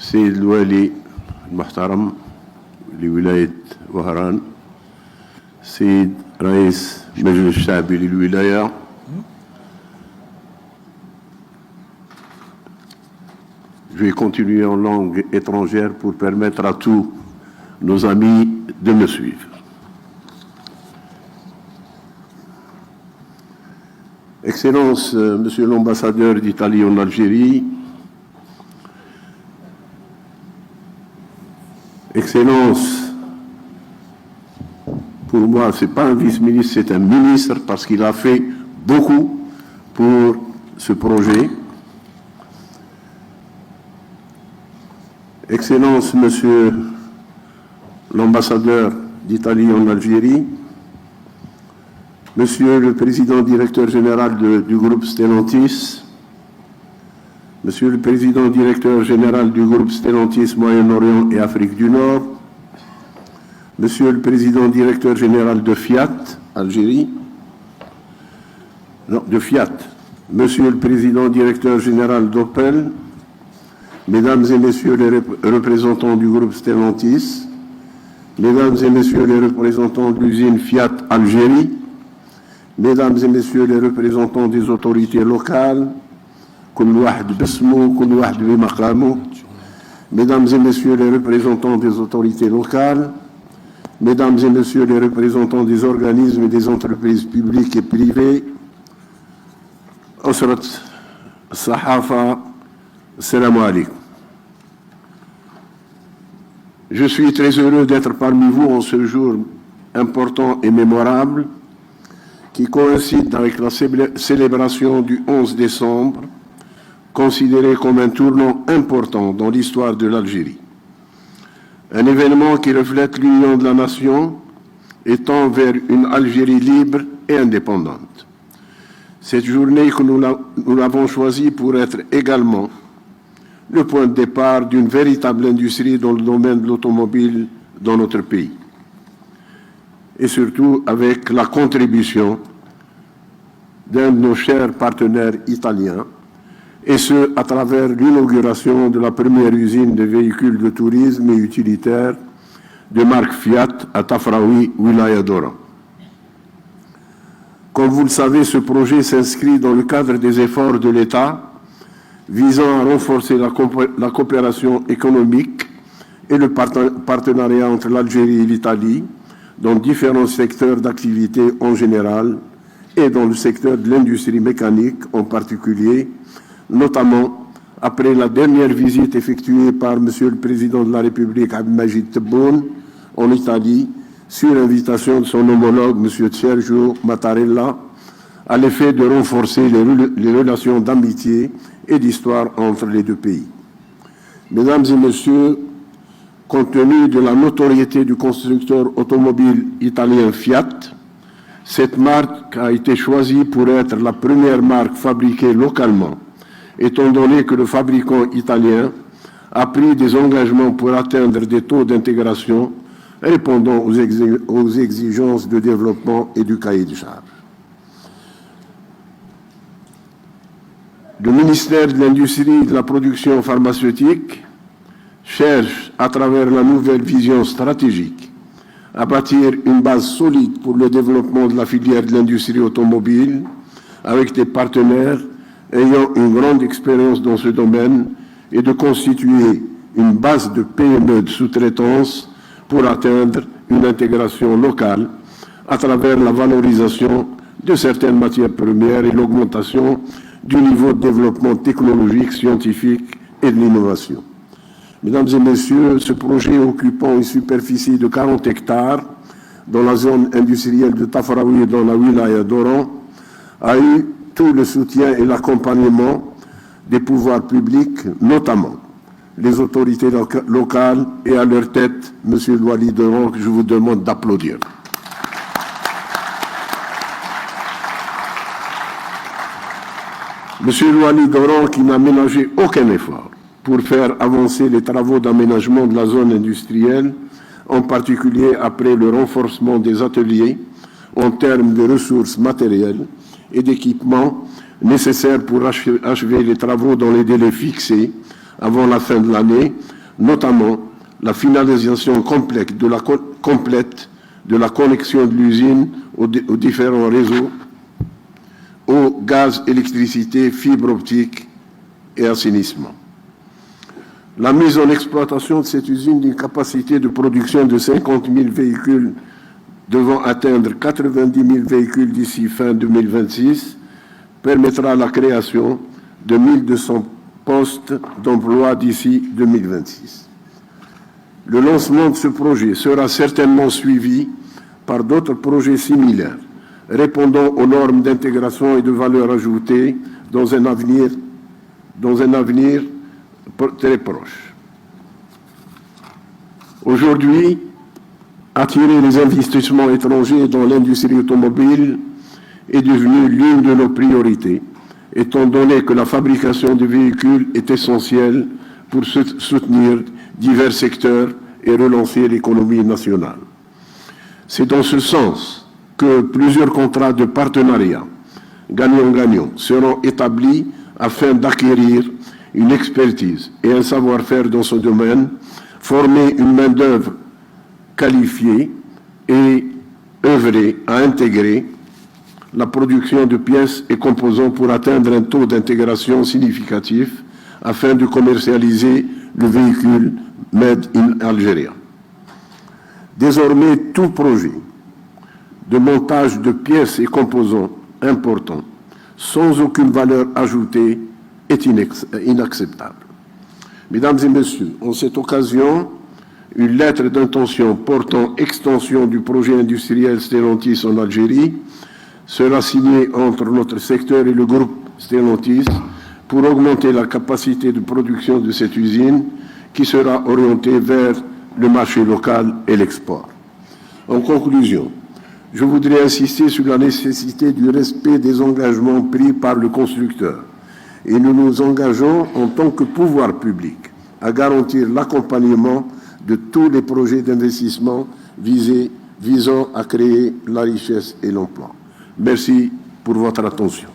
سيد الوالي المحترم لولاية وهران، سيد رئيس مجلس الشعبي للولاية، je vais continuer en langue étrangère pour permettre à tous nos amis de me suivre. Excellence, Monsieur l'ambassadeur d'Italie en Algérie, Excellence, pour moi, ce n'est pas un vice-ministre, c'est un ministre parce qu'il a fait beaucoup pour ce projet. Excellence, Monsieur l'ambassadeur d'Italie en Algérie, Monsieur le président directeur général du groupe Stellantis, Monsieur le président directeur général du groupe Stellantis Moyen-Orient et Afrique du Nord, Monsieur le président directeur général de Fiat Algérie, non, de Fiat, Monsieur le président directeur général d'Opel, Mesdames et Messieurs les représentants du groupe Stellantis, Mesdames et Messieurs les représentants de l'usine Fiat Algérie, Mesdames et Messieurs les représentants des autorités locales, Mesdames et Messieurs les représentants des autorités locales, Mesdames et Messieurs les représentants des organismes et des entreprises publiques et privées, Osrat Sahafa, Assalamu alaikum. Je suis très heureux d'être parmi vous en ce jour important et mémorable qui coïncide avec la célébration du 11 décembre, considéré comme un tournant important dans l'histoire de l'Algérie. Un événement qui reflète l'union de la nation et tend vers une Algérie libre et indépendante. Cette journée que nous l'avons choisie pour être également le point de départ d'une véritable industrie dans le domaine de l'automobile dans notre pays. Et surtout avec la contribution d'un de nos chers partenaires italiens, et ce, à travers l'inauguration de la première usine de véhicules de tourisme et utilitaires de marque Fiat à Tafraoui, Wilaya d'Oran. Comme vous le savez, ce projet s'inscrit dans le cadre des efforts de l'État visant à renforcer la coopération économique et le partenariat entre l'Algérie et l'Italie dans différents secteurs d'activité en général et dans le secteur de l'industrie mécanique en particulier, notamment après la dernière visite effectuée par Monsieur le Président de la République Abdelmajid Tebboune en Italie sur invitation de son homologue Monsieur Sergio Mattarella à l'effet de renforcer les relations d'amitié et d'histoire entre les deux pays. Mesdames et Messieurs, compte tenu de la notoriété du constructeur automobile italien Fiat, cette marque a été choisie pour être la première marque fabriquée localement, étant donné que le fabricant italien a pris des engagements pour atteindre des taux d'intégration répondant aux exigences de développement et du cahier de charges. Le ministère de l'Industrie et de la Production pharmaceutique cherche, à travers la nouvelle vision stratégique, à bâtir une base solide pour le développement de la filière de l'industrie automobile avec des partenaires ayant une grande expérience dans ce domaine et de constituer une base de PME de sous-traitance pour atteindre une intégration locale à travers la valorisation de certaines matières premières et l'augmentation du niveau de développement technologique, scientifique et de l'innovation. Mesdames et Messieurs, ce projet occupant une superficie de 40 hectares dans la zone industrielle de Tafraoui dans la wilaya d'Oran a eu tout le soutien et l'accompagnement des pouvoirs publics, notamment les autorités locales et à leur tête, Monsieur le Wali d'Oran, que je vous demande d'applaudir. Monsieur le Wali d'Oran qui n'a ménagé aucun effort pour faire avancer les travaux d'aménagement de la zone industrielle, en particulier après le renforcement des ateliers en termes de ressources matérielles et d'équipements nécessaires pour achever les travaux dans les délais fixés avant la fin de l'année, notamment la finalisation complète de la connexion de l'usine aux différents réseaux, eau, gaz, électricité, fibre optique et assainissement. La mise en exploitation de cette usine d'une capacité de production de 50 000 véhicules devant atteindre 90 000 véhicules d'ici fin 2026 permettra la création de 1200 postes d'emploi d'ici 2026. Le lancement de ce projet sera certainement suivi par d'autres projets similaires, répondant aux normes d'intégration et de valeur ajoutée dans un avenir très proche. Aujourd'hui, attirer les investissements étrangers dans l'industrie automobile est devenu l'une de nos priorités, étant donné que la fabrication de véhicules est essentielle pour soutenir divers secteurs et relancer l'économie nationale. C'est dans ce sens que plusieurs contrats de partenariat gagnant-gagnant seront établis afin d'acquérir une expertise et un savoir-faire dans ce domaine, former une main-d'œuvre qualifiée et œuvrer à intégrer la production de pièces et composants pour atteindre un taux d'intégration significatif afin de commercialiser le véhicule Made in Algeria. Désormais, tout projet de montage de pièces et composants importants sans aucune valeur ajoutée est inacceptable. Mesdames et messieurs, en cette occasion, une lettre d'intention portant extension du projet industriel Stellantis en Algérie sera signée entre notre secteur et le groupe Stellantis pour augmenter la capacité de production de cette usine qui sera orientée vers le marché local et l'export. En conclusion, je voudrais insister sur la nécessité du respect des engagements pris par le constructeur et nous nous engageons en tant que pouvoir public à garantir l'accompagnement de tous les projets d'investissement visant à créer la richesse et l'emploi. Merci pour votre attention.